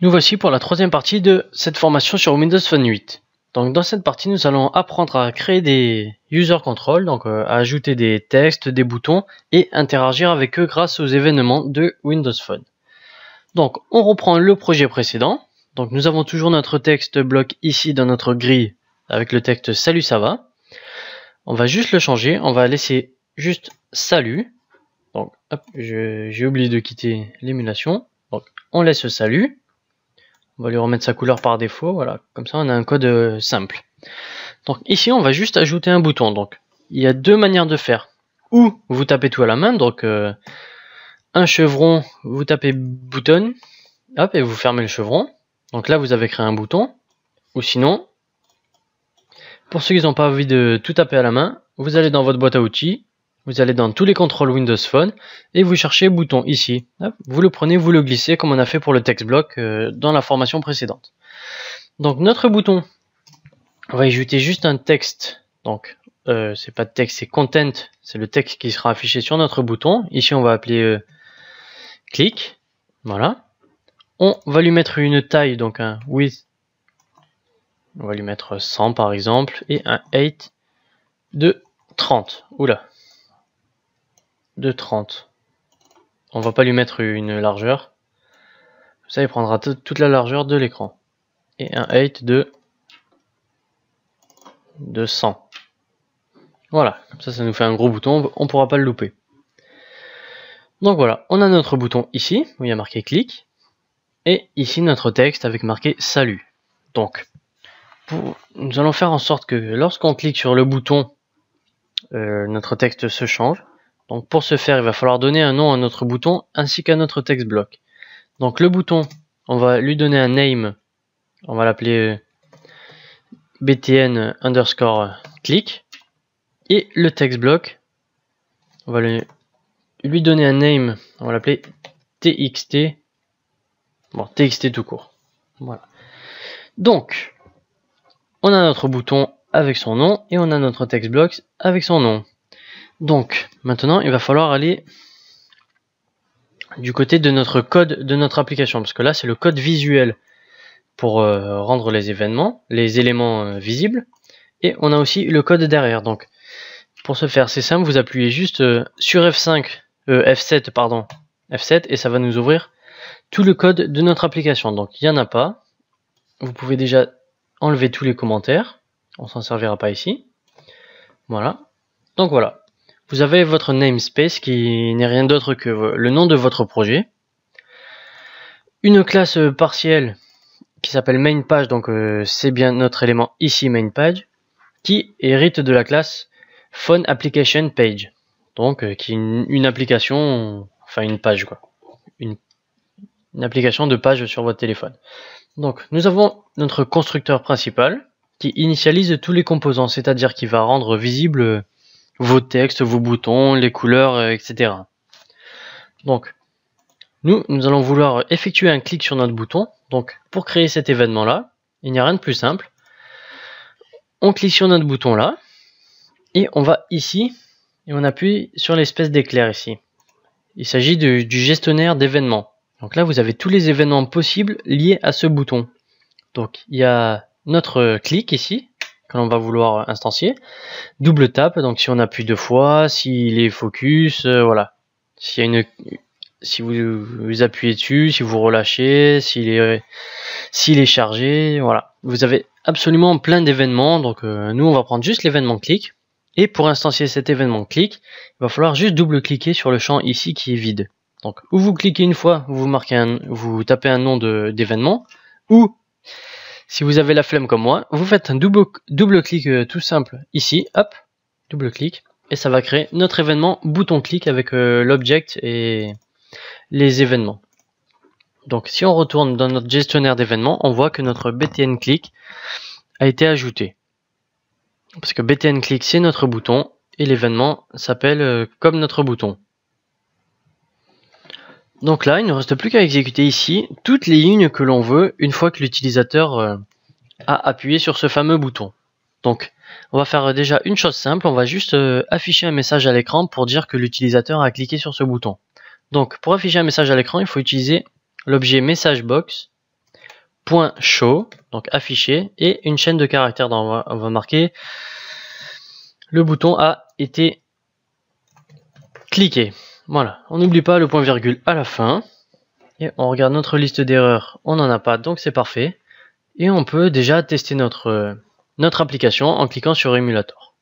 Nous voici pour la troisième partie de cette formation sur Windows Phone 8. Donc dans cette partie, nous allons apprendre à créer des user control, donc à ajouter des textes, des boutons et interagir avec eux grâce aux événements de Windows Phone. Donc on reprend le projet précédent. Donc nous avons toujours notre texte bloc ici dans notre grille avec le texte salut ça va. On va juste le changer, on va laisser juste salut. Donc hop, j'ai oublié de quitter l'émulation. Donc on laisse salut. On va lui remettre sa couleur par défaut, voilà, comme ça on a un code simple. Donc ici on va juste ajouter un bouton. Donc il y a deux manières de faire. Ou vous tapez tout à la main, donc un chevron, vous tapez button, hop, et vous fermez le chevron. Donc là vous avez créé un bouton. Ou sinon, pour ceux qui n'ont pas envie de tout taper à la main, vous allez dans votre boîte à outils, vous allez dans tous les contrôles Windows Phone et vous cherchez bouton ici. Hop, vous le prenez, vous le glissez comme on a fait pour le text block dans la formation précédente. Donc notre bouton, on va y ajouter juste un texte. Donc c'est pas de texte, c'est content, c'est le texte qui sera affiché sur notre bouton. Ici on va appeler click. Voilà. On va lui mettre une taille, donc un width. On va lui mettre 100 par exemple et un height de 30. Oula. De 30. On va pas lui mettre une largeur. Ça, il prendra toute la largeur de l'écran. Et un height de 100. Voilà, comme ça nous fait un gros bouton, on pourra pas le louper. Donc voilà, on a notre bouton ici, où il y a marqué clic. Et ici notre texte avec marqué salut. Donc, nous allons faire en sorte que lorsqu'on clique sur le bouton, notre texte se change. Donc pour ce faire, il va falloir donner un nom à notre bouton ainsi qu'à notre text block. Donc le bouton, on va lui donner un name, on va l'appeler btn underscore click. Et le text block, on va lui donner un name, on va l'appeler txt, bon txt tout court. Voilà. Donc, on a notre bouton avec son nom et on a notre text block avec son nom. Donc, maintenant, il va falloir aller du côté de notre code de notre application, parce que là, c'est le code visuel pour rendre les éléments visibles, et on a aussi le code derrière. Donc, pour ce faire, c'est simple, vous appuyez juste sur F7, pardon, F7, et ça va nous ouvrir tout le code de notre application. Donc, il n'y en a pas. Vous pouvez déjà enlever tous les commentaires. On s'en servira pas ici. Voilà. Donc voilà. Vous avez votre namespace qui n'est rien d'autre que le nom de votre projet. Une classe partielle qui s'appelle mainPage, donc c'est bien notre élément ici mainPage, qui hérite de la classe phoneApplicationPage. Donc qui est une application, enfin une page quoi. Une application de page sur votre téléphone. Donc nous avons notre constructeur principal qui initialise tous les composants, c'est-à-dire qui va rendre visible vos textes, vos boutons, les couleurs, etc. Donc, nous allons vouloir effectuer un clic sur notre bouton. Donc, pour créer cet événement-là, il n'y a rien de plus simple. On clique sur notre bouton là, et on va ici, et on appuie sur l'espèce d'éclair ici. Il s'agit du gestionnaire d'événements. Donc là, vous avez tous les événements possibles liés à ce bouton. Donc, il y a notre clic ici, que l'on va vouloir instancier, double tap, donc si on appuie deux fois, s'il est focus, voilà. Si vous appuyez dessus, si vous relâchez, s'il est chargé, voilà. Vous avez absolument plein d'événements, donc nous on va prendre juste l'événement clic, et pour instancier cet événement clic, il va falloir juste double-cliquer sur le champ ici qui est vide. Donc ou vous cliquez une fois, vous tapez un nom d'événement, ou si vous avez la flemme comme moi, vous faites un double clic tout simple ici, hop, double clic, et ça va créer notre événement bouton clic avec l'object et les événements. Donc si on retourne dans notre gestionnaire d'événements, on voit que notre btn click a été ajouté. Parce que btn click c'est notre bouton et l'événement s'appelle comme notre bouton. Donc là, il ne reste plus qu'à exécuter ici toutes les lignes que l'on veut une fois que l'utilisateur a appuyé sur ce fameux bouton. Donc, on va faire déjà une chose simple, on va juste afficher un message à l'écran pour dire que l'utilisateur a cliqué sur ce bouton. Donc, pour afficher un message à l'écran, il faut utiliser l'objet MessageBox .show, donc affiché, et une chaîne de caractères. Donc on va marquer le bouton a été cliqué. Voilà, on n'oublie pas le point virgule à la fin. Et on regarde notre liste d'erreurs, on n'en a pas, donc c'est parfait. Et on peut déjà tester notre application en cliquant sur Emulator.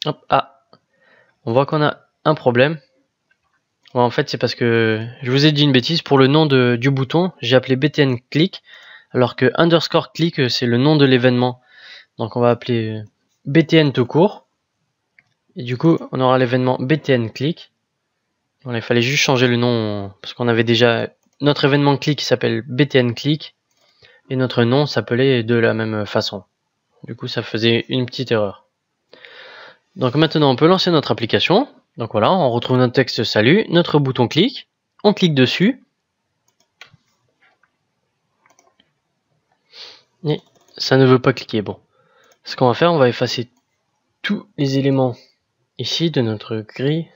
Hop, ah, on voit qu'on a un problème. Ouais, en fait, c'est parce que je vous ai dit une bêtise. Pour le nom du bouton, j'ai appelé btn click, alors que underscore click, c'est le nom de l'événement. Donc on va appeler btn tout court. Et du coup, on aura l'événement btn click. Voilà, il fallait juste changer le nom, parce qu'on avait déjà notre événement click qui s'appelle btn click, et notre nom s'appelait de la même façon. Du coup, ça faisait une petite erreur. Donc maintenant, on peut lancer notre application. Donc voilà, on retrouve notre texte salut, notre bouton clic, on clique dessus. Et ça ne veut pas cliquer. Bon, ce qu'on va faire, on va effacer tous les éléments ici de notre grille.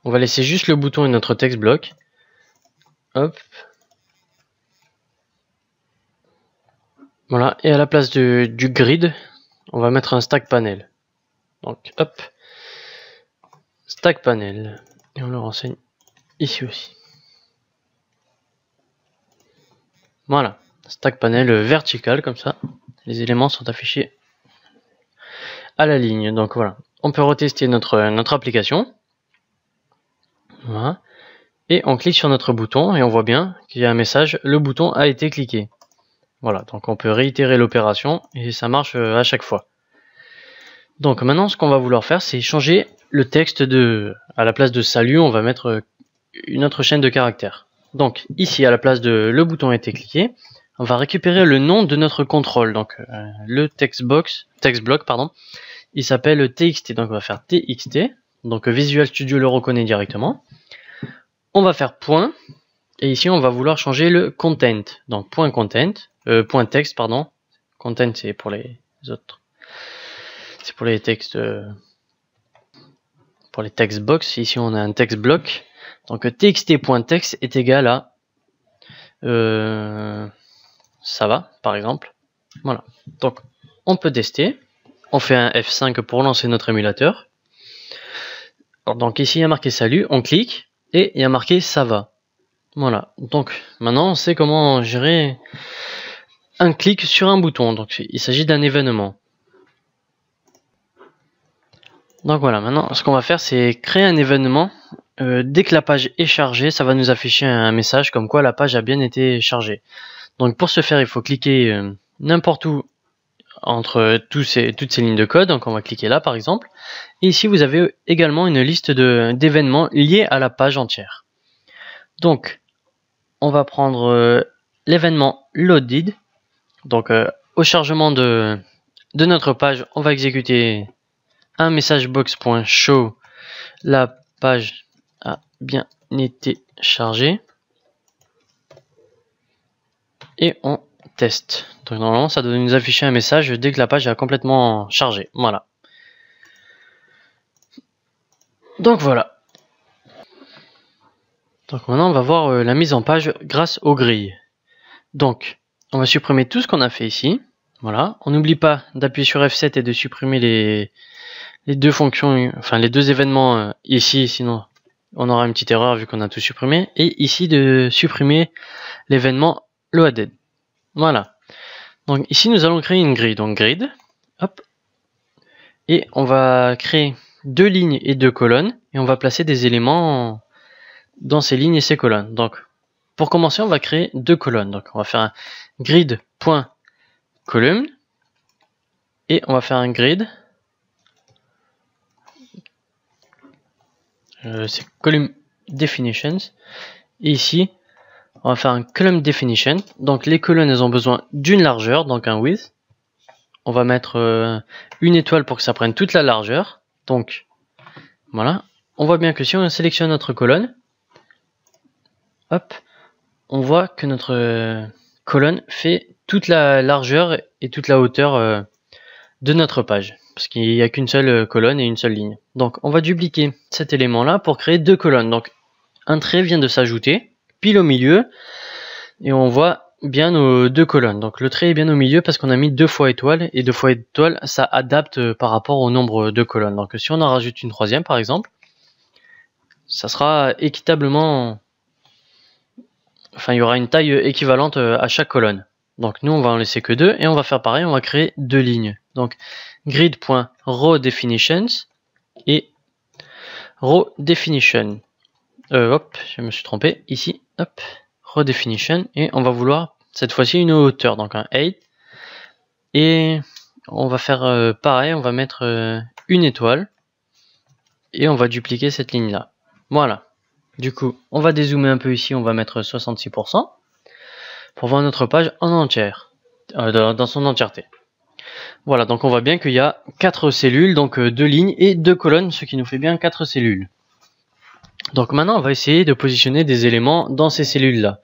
On va laisser juste le bouton et notre text bloc. Hop. Voilà, et à la place du grid, on va mettre un stack panel. Donc hop, stack panel, et on le renseigne ici aussi. Voilà, stack panel vertical comme ça, les éléments sont affichés à la ligne. Donc voilà, on peut retester notre application. Voilà, et on clique sur notre bouton et on voit bien qu'il y a un message, le bouton a été cliqué. Voilà, donc on peut réitérer l'opération et ça marche à chaque fois. Donc maintenant, ce qu'on va vouloir faire, c'est changer le texte à la place de salut, on va mettre une autre chaîne de caractères. Donc ici, à la place de le bouton a été cliqué, on va récupérer le nom de notre contrôle. Donc le text block, pardon, il s'appelle txt. Donc on va faire txt. Donc Visual Studio le reconnaît directement. On va faire point. Et ici, on va vouloir changer le content. Donc point content, point text, pardon. Content, c'est pour les autres. C'est pour les textes, pour les text box. Ici, on a un text block. Donc txt.text est égal à ça va, par exemple. Voilà. Donc on peut tester. On fait un F5 pour lancer notre émulateur. Alors, donc ici, il y a marqué salut. On clique et il y a marqué ça va. Voilà, donc maintenant on sait comment gérer un clic sur un bouton. Donc il s'agit d'un événement. Donc voilà, maintenant ce qu'on va faire, c'est créer un événement. Dès que la page est chargée, ça va nous afficher un message comme quoi la page a bien été chargée. Donc pour ce faire, il faut cliquer n'importe où entre toutes ces lignes de code. Donc on va cliquer là par exemple. Et ici vous avez également une liste d'événements liés à la page entière. Donc on va prendre l'événement loaded. Donc au chargement de notre page, on va exécuter un message box.show. La page a bien été chargée. Et on teste. Donc normalement ça doit nous afficher un message dès que la page est complètement chargée. Voilà. Donc voilà. Donc maintenant on va voir la mise en page grâce aux grilles. Donc on va supprimer tout ce qu'on a fait ici. Voilà. On n'oublie pas d'appuyer sur F7 et de supprimer les deux fonctions, enfin les deux événements ici, sinon on aura une petite erreur vu qu'on a tout supprimé. Et ici de supprimer l'événement loaded. Voilà. Donc ici nous allons créer une grille. Donc grid. Hop. Et on va créer 2 lignes et 2 colonnes. Et on va placer des éléments dans ces lignes et ces colonnes. Donc pour commencer, on va créer 2 colonnes. Donc on va faire un grid.column. Et on va faire un grid. C'est column definitions. Et ici, on va faire un column definition. Donc les colonnes, elles ont besoin d'une largeur, donc un width. On va mettre une étoile pour que ça prenne toute la largeur. Donc voilà. On voit bien que si on sélectionne notre colonne, hop, on voit que notre colonne fait toute la largeur et toute la hauteur de notre page. Parce qu'il n'y a qu'une seule colonne et une seule ligne. Donc on va dupliquer cet élément là pour créer 2 colonnes. Donc un trait vient de s'ajouter pile au milieu et on voit bien nos deux colonnes. Donc le trait est bien au milieu parce qu'on a mis 2 fois étoile, et 2 fois étoile, ça adapte par rapport au nombre de colonnes. Donc si on en rajoute une troisième par exemple, ça sera équitablement, enfin il y aura une taille équivalente à chaque colonne. Donc nous on va en laisser que 2 et on va faire pareil, on va créer 2 lignes. Donc grid.rowDefinitions et rowDefinition. Hop, je me suis trompé ici, hop, rowDefinition, et on va vouloir cette fois-ci une hauteur, donc un 8, et on va faire pareil, on va mettre une étoile et on va dupliquer cette ligne là. Voilà, du coup on va dézoomer un peu ici, on va mettre 66% pour voir notre page en entière, dans son entièreté. Voilà, donc on voit bien qu'il y a 4 cellules, donc 2 lignes et 2 colonnes, ce qui nous fait bien 4 cellules. Donc maintenant on va essayer de positionner des éléments dans ces cellules là.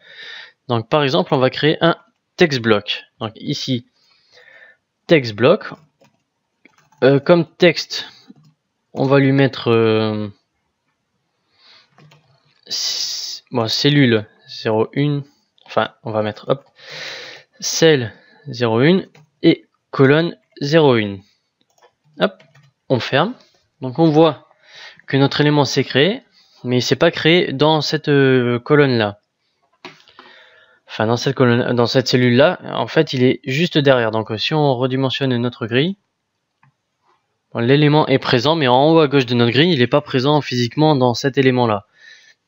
Donc par exemple on va créer un text block. Donc ici text block, comme texte on va lui mettre cellule 01, enfin on va mettre hop, cell 01 et colonne 01. Hop, on ferme. Donc on voit que notre élément s'est créé, mais il s'est pas créé dans cette colonne là. Enfin dans cette colonne, dans cette cellule là, en fait il est juste derrière. Donc si on redimensionne notre grille, bon, l'élément est présent, mais en haut à gauche de notre grille, il n'est pas présent physiquement dans cet élément là.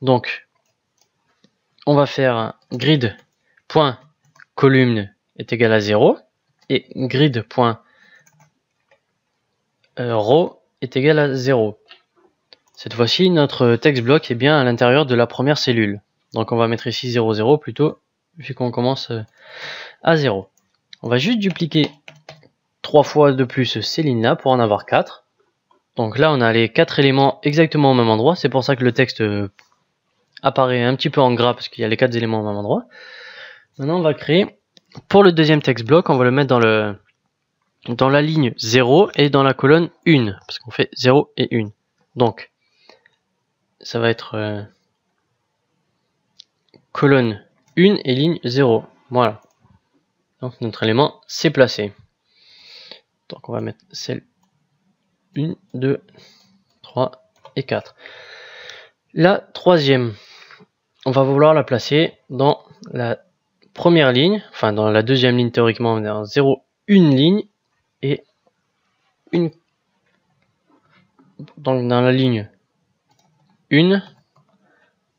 Donc on va faire grid.column est égal à 0 et grid.row est égal à 0. Cette fois-ci, notre text block est bien à l'intérieur de la première cellule. Donc on va mettre ici 0, 0 plutôt, vu qu'on commence à 0. On va juste dupliquer 3 fois de plus ces lignes-là pour en avoir 4. Donc là, on a les 4 éléments exactement au même endroit. C'est pour ça que le texte apparaît un petit peu en gras, parce qu'il y a les 4 éléments au même endroit. Maintenant, on va créer, pour le deuxième text block, on va le mettre dans la ligne 0 et dans la colonne 1, parce qu'on fait 0 et 1. Donc, ça va être colonne 1 et ligne 0. Voilà. Donc notre élément s'est placé. Donc on va mettre celle 1, 2, 3 et 4. La troisième, on va vouloir la placer dans la première ligne, enfin dans la deuxième ligne théoriquement, on est en 0, une ligne et une. Donc dans la ligne 1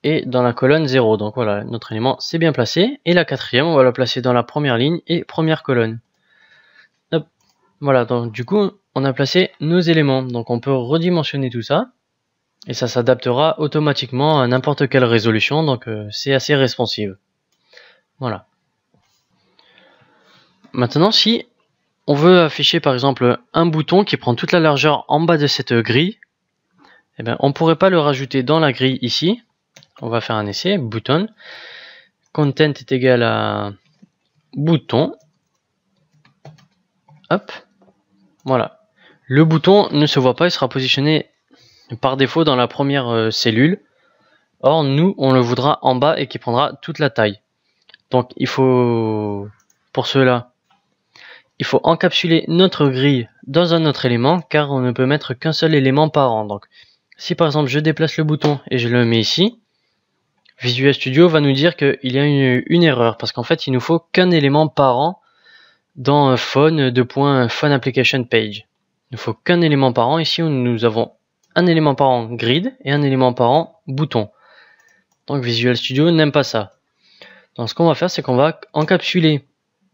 et dans la colonne 0. Donc voilà, notre élément c'est bien placé. Et la quatrième, on va la placer dans la première ligne et première colonne. Hop. Voilà, donc du coup, on a placé nos éléments. Donc on peut redimensionner tout ça. Et ça s'adaptera automatiquement à n'importe quelle résolution. Donc c'est assez responsive. Voilà. Maintenant, si on veut afficher par exemple un bouton qui prend toute la largeur en bas de cette grille, eh bien, on ne pourrait pas le rajouter dans la grille ici. On va faire un essai, button, content est égal à bouton, hop, voilà. Le bouton ne se voit pas, il sera positionné par défaut dans la première cellule. Or, nous, on le voudra en bas et qui prendra toute la taille. Donc, il faut, pour cela, il faut encapsuler notre grille dans un autre élément, car on ne peut mettre qu'un seul élément par rang. Donc, si par exemple je déplace le bouton et je le mets ici, Visual Studio va nous dire qu'il y a une erreur, parce qu'en fait il nous faut qu'un élément par rang dans phone phone application page. Il ne faut qu'un élément par rang. Ici nous avons un élément par rang grid et un élément par rang bouton. Donc Visual Studio n'aime pas ça. Donc ce qu'on va faire, c'est qu'on va encapsuler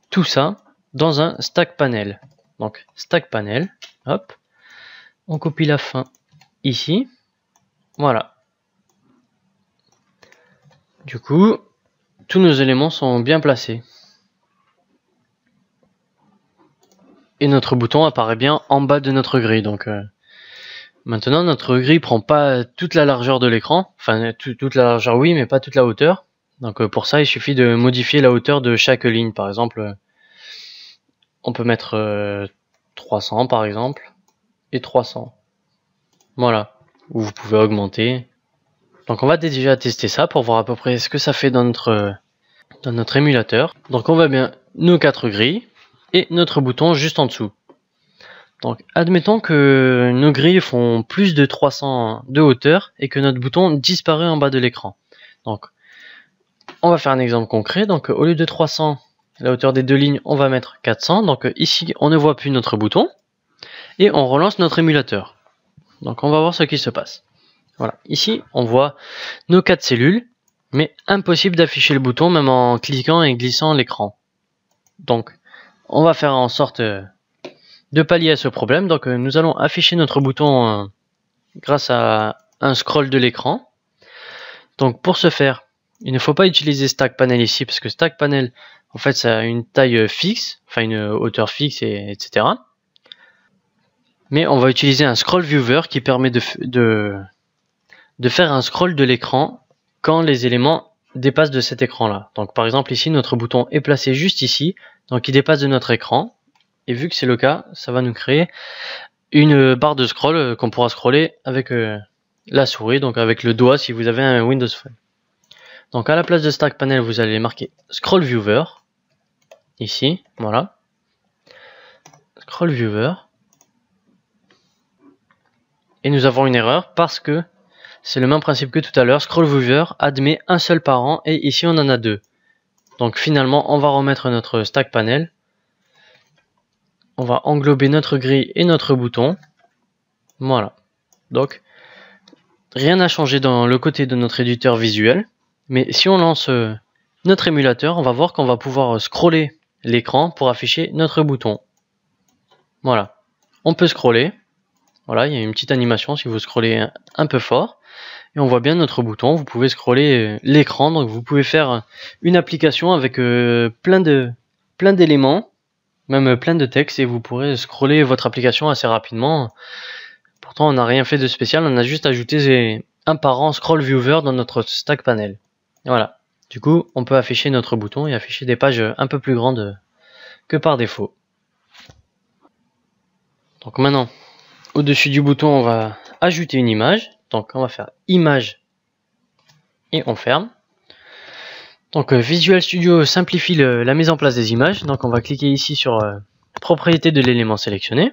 tout ça dans un stack panel. Donc stack panel, hop, on copie la fin ici, voilà. Du coup, tous nos éléments sont bien placés. Et notre bouton apparaît bien en bas de notre grille. Donc maintenant, notre grille prend pas toute la largeur de l'écran. Enfin, toute la largeur, oui, mais pas toute la hauteur. Donc pour ça, il suffit de modifier la hauteur de chaque ligne. Par exemple, on peut mettre 300 par exemple, et 300. Voilà. Ou vous pouvez augmenter. Donc on va déjà tester ça pour voir à peu près ce que ça fait dans notre dans notre émulateur. Donc on voit bien nos 4 grilles et notre bouton juste en dessous. Donc admettons que nos grilles font plus de 300 de hauteur et que notre bouton disparaît en bas de l'écran. Donc on va faire un exemple concret. Donc au lieu de 300, la hauteur des 2 lignes, on va mettre 400. Donc ici on ne voit plus notre bouton et on relance notre émulateur. Donc on va voir ce qui se passe. Voilà, ici on voit nos 4 cellules, mais impossible d'afficher le bouton même en cliquant et glissant l'écran. Donc on va faire en sorte de pallier à ce problème. Donc nous allons afficher notre bouton grâce à un scroll de l'écran. Donc pour ce faire, il ne faut pas utiliser Stack Panel ici parce que Stack Panel en fait ça a une taille fixe, enfin une hauteur fixe etc. Mais on va utiliser un scroll viewer qui permet de faire un scroll de l'écran quand les éléments dépassent de cet écran là. Donc par exemple ici notre bouton est placé juste ici, donc il dépasse de notre écran. Et vu que c'est le cas, ça va nous créer une barre de scroll qu'on pourra scroller avec la souris, donc avec le doigt si vous avez un Windows Phone. Donc à la place de Stack Panel, vous allez marquer Scroll Viewer, ici, voilà. Scroll Viewer. Et nous avons une erreur parce que c'est le même principe que tout à l'heure. Scroll Viewer admet un seul parent et ici on en a 2. Donc finalement, on va remettre notre Stack Panel. On va englober notre grille et notre bouton. Voilà. Donc, rien n'a changé dans le côté de notre éditeur visuel. Mais si on lance notre émulateur, on va voir qu'on va pouvoir scroller l'écran pour afficher notre bouton. Voilà. On peut scroller. Voilà, il y a une petite animation si vous scrollez un peu fort. Et on voit bien notre bouton. Vous pouvez scroller l'écran. Donc, vous pouvez faire une application avec plein d'éléments. Même plein de texte et vous pourrez scroller votre application assez rapidement. Pourtant on n'a rien fait de spécial, on a juste ajouté un parent scroll viewer dans notre stack panel. Voilà, du coup on peut afficher notre bouton et afficher des pages un peu plus grandes que par défaut. Donc maintenant au dessus du bouton on va ajouter une image. Donc on va faire image et on ferme. Donc Visual Studio simplifie la mise en place des images. Donc on va cliquer ici sur propriété de l'élément sélectionné.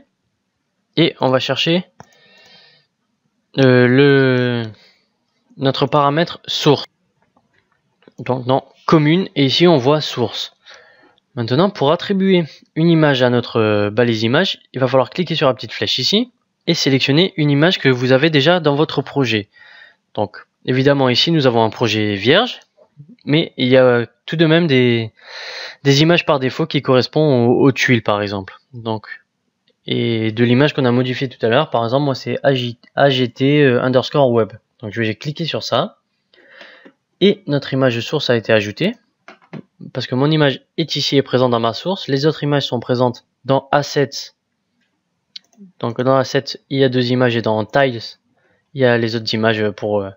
Et on va chercher notre paramètre source. Donc dans commune et ici on voit source. Maintenant pour attribuer une image à notre balise image, il va falloir cliquer sur la petite flèche ici et sélectionner une image que vous avez déjà dans votre projet. Donc évidemment ici nous avons un projet vierge. Mais il y a tout de même des images par défaut qui correspondent aux tuiles par exemple. Donc, et de l'image qu'on a modifiée tout à l'heure, par exemple moi c'est AGT_web. Donc je vais cliquer sur ça. Et notre image de source a été ajoutée. Parce que mon image est ici et présente dans ma source. Les autres images sont présentes dans Assets. Donc dans Assets il y a 2 images et dans Tiles il y a les autres images pour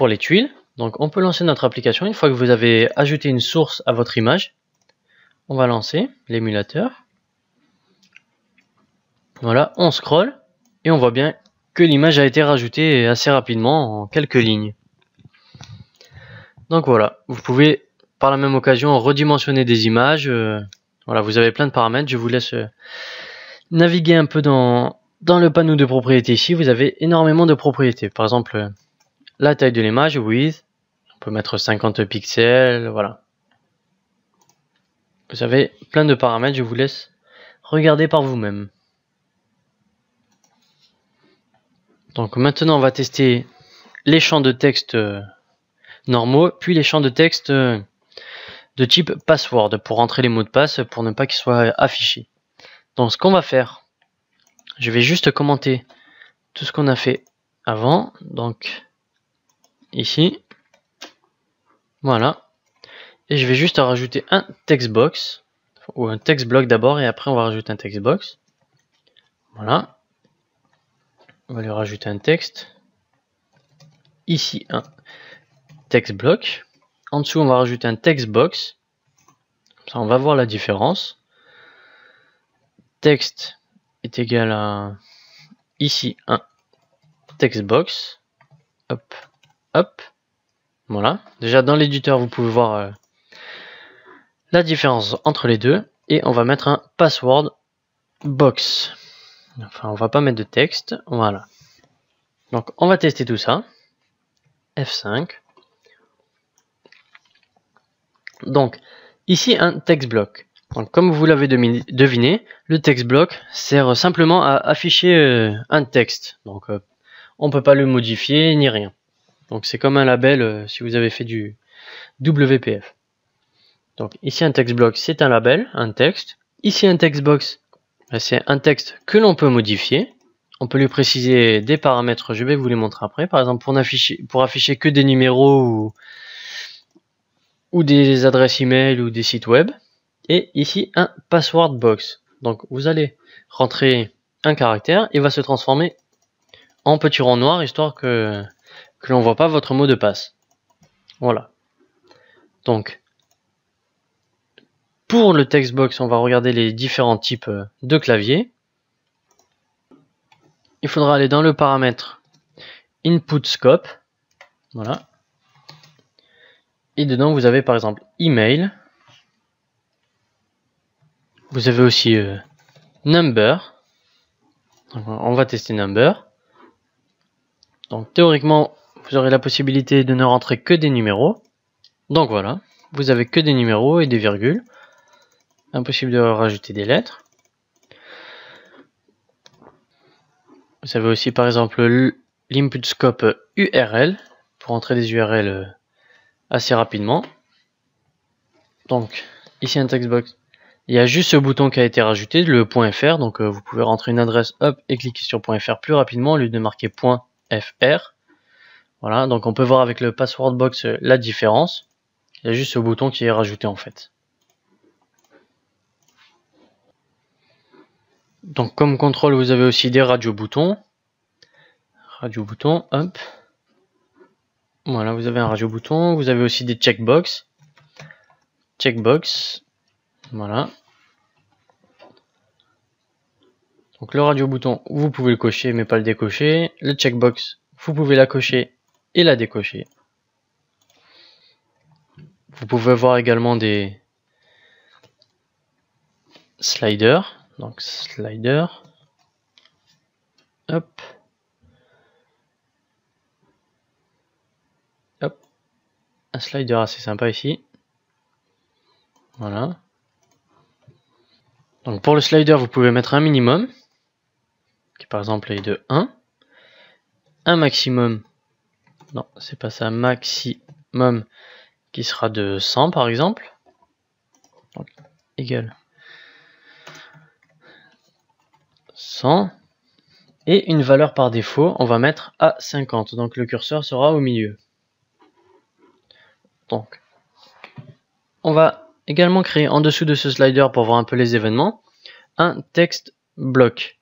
les tuiles. Donc on peut lancer notre application une fois que vous avez ajouté une source à votre image. On va lancer l'émulateur. Voilà, on scrolle et on voit bien que l'image a été rajoutée assez rapidement en quelques lignes. Donc voilà, vous pouvez par la même occasion redimensionner des images. Voilà, vous avez plein de paramètres. Je vous laisse naviguer un peu dans le panneau de propriétés ici. Vous avez énormément de propriétés. Par exemple, la taille de l'image, width, on peut mettre 50 pixels, voilà. Vous avez plein de paramètres, je vous laisse regarder par vous-même. Donc maintenant on va tester les champs de texte normaux, puis les champs de texte de type password pour entrer les mots de passe pour ne pas qu'ils soient affichés. Donc ce qu'on va faire, je vais juste commenter tout ce qu'on a fait avant. Donc ici, voilà. Et je vais juste rajouter un text box, ou un text block d'abord, et après on va rajouter un text box. Voilà. On va lui rajouter un texte. Ici, un text block. En dessous, on va rajouter un text box. Comme ça, on va voir la différence. Texte est égal à, ici, un text box. Hop, hop. Voilà. Déjà, dans l'éditeur, vous pouvez voir la différence entre les deux et on va mettre un password box. Enfin, on va pas mettre de texte, voilà. Donc, on va tester tout ça. F5. Donc, ici, un text block. Donc, comme vous l'avez deviné, le text block sert simplement à afficher un texte. Donc, on ne peut pas le modifier ni rien. Donc, c'est comme un label si vous avez fait du WPF. Donc, ici, un text block, c'est un label, un texte. Ici, un text box, c'est un texte que l'on peut modifier. On peut lui préciser des paramètres, je vais vous les montrer après. Par exemple, pour afficher que des numéros ou des adresses email ou des sites web. Et ici, un password box. Donc, vous allez rentrer un caractère, il va se transformer en petit rond noir, histoire que l'on ne voit pas votre mot de passe. Voilà. Donc, pour le text box, on va regarder les différents types de clavier. Il faudra aller dans le paramètre Input Scope. Voilà. Et dedans, vous avez par exemple Email. Vous avez aussi Number. Donc, on va tester Number. Donc théoriquement, vous aurez la possibilité de ne rentrer que des numéros. Donc voilà, vous avez que des numéros et des virgules. Impossible de rajouter des lettres. Vous avez aussi par exemple l'input scope URL pour entrer des URL assez rapidement. Donc ici un text box. Il y a juste ce bouton qui a été rajouté, le .fr. Donc vous pouvez rentrer une adresse hop et cliquer sur .fr plus rapidement au lieu de marquer .fr. Voilà, donc on peut voir avec le password box la différence. Il y a juste ce bouton qui est rajouté en fait. Donc comme contrôle, vous avez aussi des radio-boutons. Radio-bouton, hop. Voilà, vous avez un radio-bouton. Vous avez aussi des checkbox. Checkbox. Voilà. Donc le radio-bouton, vous pouvez le cocher mais pas le décocher. Le checkbox, vous pouvez la cocher et la décocher. Vous pouvez voir également des sliders. Donc slider. Hop. Hop. Un slider assez sympa ici. Voilà. Donc pour le slider, vous pouvez mettre un minimum, qui par exemple est de 1. Un maximum, non, c'est pas ça, maximum, qui sera de 100 par exemple. Donc, égal 100. Et une valeur par défaut, on va mettre à 50. Donc le curseur sera au milieu. Donc, on va également créer en dessous de ce slider, pour voir un peu les événements, un text block.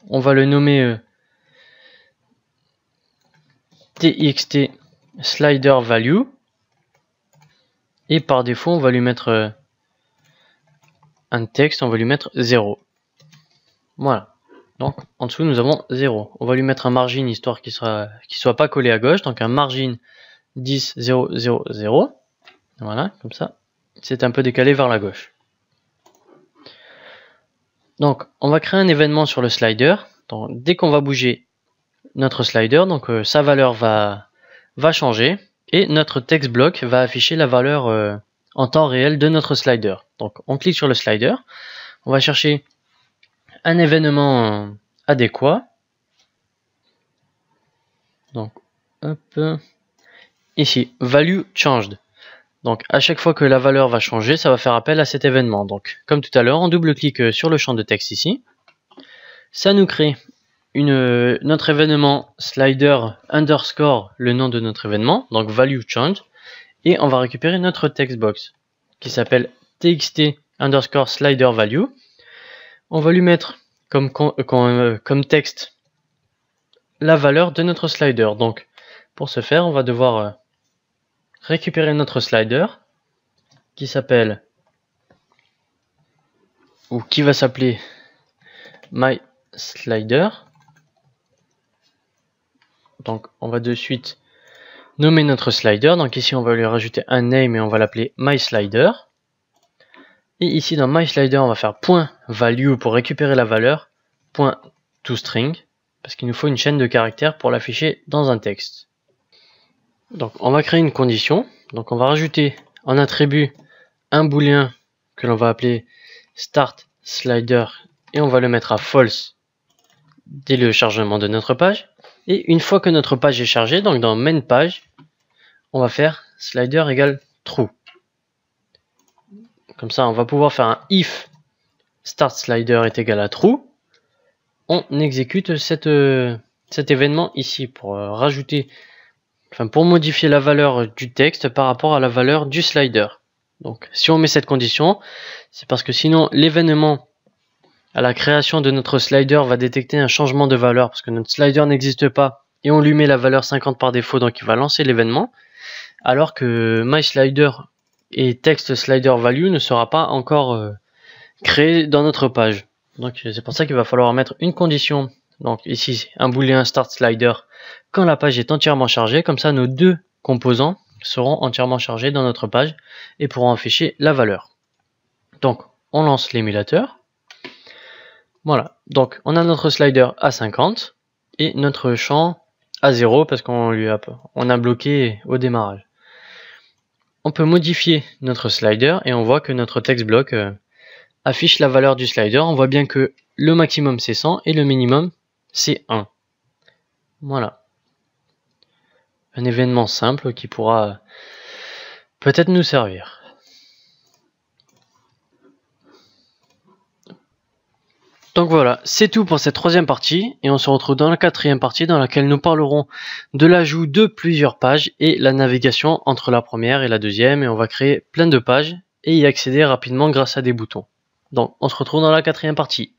On va le nommer txt slider value. Et par défaut, on va lui mettre un texte, on va lui mettre 0. Voilà. Donc en dessous, nous avons 0. On va lui mettre un margin histoire qu'il soit pas collé à gauche. Donc un margin 10, 0, 0, 0. Voilà, comme ça. C'est un peu décalé vers la gauche. Donc on va créer un événement sur le slider. Donc, dès qu'on va bouger notre slider, donc sa valeur va changer. Et notre text block va afficher la valeur en temps réel de notre slider. Donc on clique sur le slider. On va chercher un événement adéquat. Donc, hop, ici, value changed. Donc, à chaque fois que la valeur va changer, ça va faire appel à cet événement. Donc, comme tout à l'heure, on double-clique sur le champ de texte ici. Ça nous crée notre événement slider underscore, le nom de notre événement, donc value changed. Et on va récupérer notre text box qui s'appelle txt underscore slider value. On va lui mettre comme texte la valeur de notre slider. Donc pour ce faire, on va devoir récupérer notre slider qui s'appelle, ou qui va s'appeler my slider. Donc on va de suite nommer notre slider. Donc ici on va lui rajouter un name et on va l'appeler my slider. Et ici dans MySlider, on va faire .value pour récupérer la valeur, .toString, parce qu'il nous faut une chaîne de caractères pour l'afficher dans un texte. Donc on va créer une condition. Donc on va rajouter en attribut un booléen que l'on va appeler startSlider et on va le mettre à false dès le chargement de notre page. Et une fois que notre page est chargée, donc dans main page, on va faire slider égale true. Comme ça, on va pouvoir faire un if startSlider est égal à true. On exécute cet événement ici pour pour modifier la valeur du texte par rapport à la valeur du slider. Donc si on met cette condition, c'est parce que sinon l'événement à la création de notre slider va détecter un changement de valeur parce que notre slider n'existe pas et on lui met la valeur 50 par défaut, donc il va lancer l'événement, alors que MySlider et TextSliderValue ne sera pas encore créé dans notre page. Donc c'est pour ça qu'il va falloir mettre une condition. Donc ici un booléen startSlider quand la page est entièrement chargée, comme ça nos deux composants seront entièrement chargés dans notre page et pourront afficher la valeur. Donc on lance l'émulateur. Voilà, donc on a notre slider à 50 et notre champ à 0 parce qu'on a bloqué au démarrage. On peut modifier notre slider et on voit que notre text block affiche la valeur du slider. On voit bien que le maximum c'est 100 et le minimum c'est 1. Voilà. Un événement simple qui pourra peut-être nous servir. Donc voilà, c'est tout pour cette troisième partie et on se retrouve dans la quatrième partie dans laquelle nous parlerons de l'ajout de plusieurs pages et la navigation entre la première et la deuxième et on va créer plein de pages et y accéder rapidement grâce à des boutons. Donc on se retrouve dans la quatrième partie.